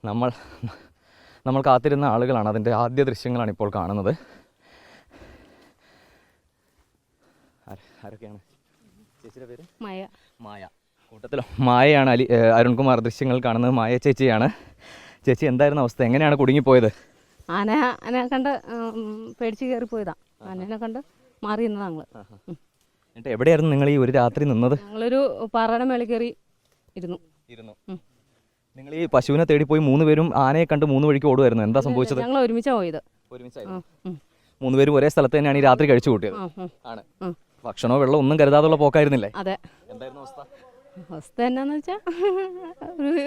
നമ്മൾ കാത്തിരുന്ന ആളുകളാണ്. അതിൻ്റെ ആദ്യ ദൃശ്യങ്ങളാണ് ഇപ്പോൾ കാണുന്നത്. ആരൊക്കെയാണ്? ചേച്ചിയുടെ പേര്? മായ. കൂട്ടത്തിലോ മായയാണ്. അരുൺകുമാർ ദൃശ്യങ്ങൾ കാണുന്നത് മായ ചേച്ചിയാണ്. ചേച്ചി, എന്തായിരുന്നു അവസ്ഥ? എങ്ങനെയാണ് കുടുങ്ങിപ്പോയത്? ആന കണ്ട് പേടിച്ച് കയറിപ്പോയതാ. ആനനെ കണ്ട് മാറി നിന്നതാ ഞങ്ങൾ. എന്നിട്ട് എവിടെയായിരുന്നു നിങ്ങൾ ഈ ഒരു രാത്രി നിന്നത്? ഞങ്ങളൊരു പാറയുടെ മേളിൽ കയറി ഇരുന്നു. നിങ്ങൾ ഈ പശുവിനെ തേടി പോയി 3 പേരും ആനയെ കണ്ട് 3 വഴിക്ക് ഓടുമായിരുന്നു. എന്താ സംഭവിച്ചത്? ഞങ്ങൾ ഒരുമിച്ചാണ് പോയത്. 3 പേരും ഒരേ സ്ഥലത്ത് തന്നെയാണ് ഈ രാത്രി കഴിച്ചു കൂട്ടിയത്. ആണ്. ഭക്ഷണമോ വെള്ളമോ ഒന്നും കരുതാതുള്ള പോക്കായിരുന്നില്ലേ? അതെ. എന്തായിരുന്നു അവസ്ഥ? അവസ്ഥ എന്നാന്ന് വെച്ചാൽ ഒരു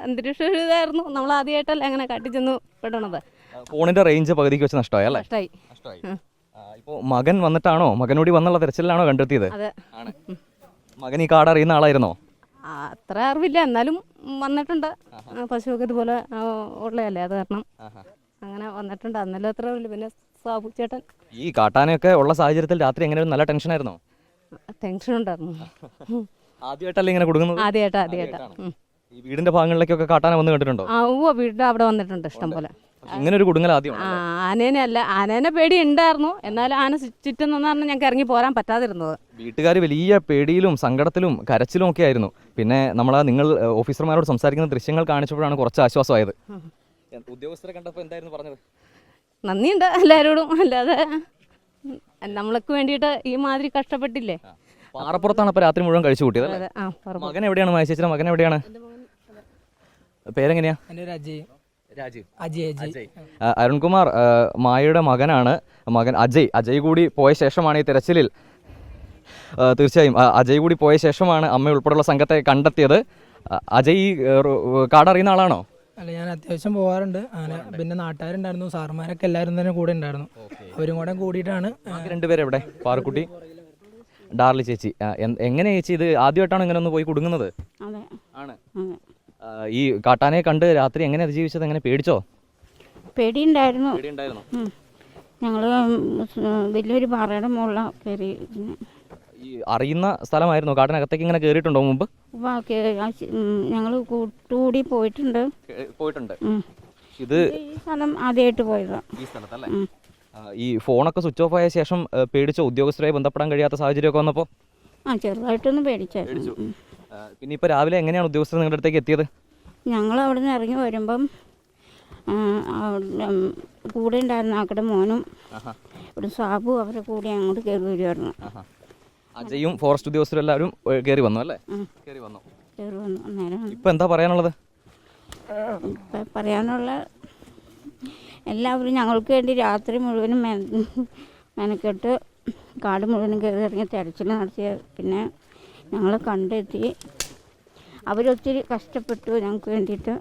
അന്തരീക്ഷ ഇതായിരുന്നു. നമ്മൾ ആദ്യമായിട്ടല്ലേ അങ്ങനെ കാട്ടിച്ചെന്ന് പെടണത്. ഫോണിന്റെ റേഞ്ച് പകുതിക്ക് വെച്ച് നഷ്ടമായി അല്ലേ? നഷ്ടമായി. ഇപ്പോൾ മകൻ വന്നിട്ടാണോ, മകനോടി വന്നുള്ള തിരച്ചിലാണോ കണ്ടെത്തിയത്? അതെ. മകൻ ഈ കാട് അറിയുന്ന ആളായിരുന്നോ? അത്ര അറിവില്ല, എന്നാലും വന്നിട്ടുണ്ട്. പശുവൊക്കെ ഇതുപോലെ ഉള്ളതല്ലേ, അത് കാരണം അങ്ങനെ വന്നിട്ടുണ്ട്. അന്നല്ല അത്ര അറിയില്ല. പിന്നെ സാബു ചേട്ടൻ ഈ കാട്ടാനയൊക്കെ ഉള്ള സാഹചര്യത്തിൽ രാത്രി എങ്ങനെ നല്ല ടെൻഷനായിരുന്നോ? ടെൻഷൻ ഉണ്ടായിരുന്നു. ആദ്യമായിട്ടല്ലേ ഇങ്ങനെ കൊടുക്കുന്നത്? ആദ്യമായിട്ടാ. ഈ വീടിന്റെ ഭാഗങ്ങളിലേക്കൊക്കെ കാട്ടാന വന്ന് കണ്ടിട്ടുണ്ടോ? വീടിന്റെ അവിടെ വന്നിട്ടുണ്ട് ഇഷ്ടം പോലെ. ഇങ്ങനെ ഒരു കുടുങ്ങൽ ആദ്യം? ആനേനെ പേടി ഉണ്ടായിരുന്നു. എന്നാലും ആന ചുറ്റും നിന്നാണ് ഞങ്ങൾക്ക് ഇറങ്ങി പോരാൻ പറ്റാതിരുന്നത്. വീട്ടുകാർ വലിയ പേടിയിലും സങ്കടത്തിലും കരച്ചിലും ഒക്കെ ആയിരുന്നു. പിന്നെ നിങ്ങൾ ഓഫീസർമാരോട് സംസാരിക്കുന്ന ദൃശ്യങ്ങൾ കാണിച്ചപ്പോഴാണ് കുറച്ച് ആശ്വാസമായത്. ഉദ്യോഗസ്ഥരെ കണ്ടപ്പോൾ എന്തായിരുന്നു പറഞ്ഞത്? നന്ദിയുണ്ട് എല്ലാവരോടും. അല്ലാതെ നമ്മൾക്ക് വേണ്ടിയിട്ട് ഈ മാതിരി കഷ്ടപ്പെട്ടില്ലേ. പാറപ്പുറത്താണ് അപ്പോൾ രാത്രി മുഴുവൻ കഴിച്ചു കൂട്ടിയത്. മകൻ എവിടെയാണ്? മായ ചേച്ചിയുടെ മകൻ എവിടെയാണ്? പേരെങ്ങനെയാ? രാജീവ്. അരുൺകുമാർ മായയുടെ മകനാണ്. മകൻ അജയ് കൂടി പോയ ശേഷമാണ് ഈ തിരച്ചിലിൽ, തീർച്ചയായും അജയ് കൂടി പോയ ശേഷമാണ് അമ്മ ഉൾപ്പെടെയുള്ള സംഘത്തെ കണ്ടെത്തിയത്. അജയ് കാടറിയുന്ന ആളാണോ? അല്ല, ഞാൻ അത്യാവശ്യം പോകാറുണ്ട്. അങ്ങനെ പിന്നെ നാട്ടുകാരുണ്ടായിരുന്നു, സാറുമാരൊക്കെ എല്ലാവരും തന്നെ കൂടെ ഉണ്ടായിരുന്നു. അവരും കൂടെ കൂടിയിട്ടാണ്. 2 പേര് എവിടെ? പാറക്കുട്ടി, ഡാർലി ചേച്ചി. എങ്ങനെ ചേച്ചി ഇത് ആദ്യമായിട്ടാണ് ഇങ്ങനെ ഒന്ന് പോയി കുടുങ്ങുന്നത്? ആണ്. ഈ കാട്ടാനയെ കണ്ട് രാത്രി എങ്ങനെ അതിജീവിച്ചത്? എങ്ങനെ പേടിച്ചോ? പേടിയുണ്ടായിരുന്നു. ഞങ്ങൾ വലിയൊരു പാറയുടെ മുകളിലാണ് കയറി. ഈ അറിയുന്ന സ്ഥലമായിരുന്നു? കാട്ടിനകത്തേക്ക് ഇങ്ങനെ കയറിയിട്ടുണ്ടോ മുമ്പ്? ഞങ്ങൾ കൂട്ടുകൂടി പോയിട്ടുണ്ട്. ഇത് ഈ സ്ഥലം ആദ്യമായിട്ട് പോയതാണ്. ഈ സ്ഥലത്തല്ലേ? ഈ ഫോണൊക്കെ സ്വിച്ച് ഓഫ് ആയ ശേഷം പേടിച്ചോ? ഉദ്യോഗസ്ഥരുമായി ബന്ധപ്പെടാൻ കഴിയാത്ത സാഹചര്യമൊക്കെ വന്നപ്പോൾ? ചെറുതായിട്ടൊന്ന് പേടിച്ചു. പിന്നെ ഇപ്പോൾ രാവിലെ എങ്ങനെയാണ് ഉദ്യോഗസ്ഥർ നിങ്ങളുടെ അടുത്തേക്ക് എത്തിയത്? ഞങ്ങൾ അവിടെ നിന്ന് ഇറങ്ങി വരുമ്പം കൂടെ ഉണ്ടായിരുന്ന ആക്കടെ മോനും ഒരു സാബു അവരുടെ കൂടെ അങ്ങോട്ട് കയറി വരുമായിരുന്നു. അജയും ഫോറസ്റ്റ് ഉദ്യോഗസ്ഥരും എല്ലാവരും കയറി വന്നു അല്ലേ? കയറി വന്നു. അന്നേരം ഇപ്പം എന്താ പറയാനുള്ളത്? പറയാനുള്ള എല്ലാവരും ഞങ്ങൾക്ക് വേണ്ടി രാത്രി മുഴുവനും മെനക്കെട്ട് കാട് മുഴുവനും കയറി ഇറങ്ങി തിരച്ചിൽ നടത്തിയ. പിന്നെ ഞങ്ങളെ കണ്ടെത്തി. അവരൊത്തിരി കഷ്ടപ്പെട്ടു ഞങ്ങൾക്ക് വേണ്ടിയിട്ട്.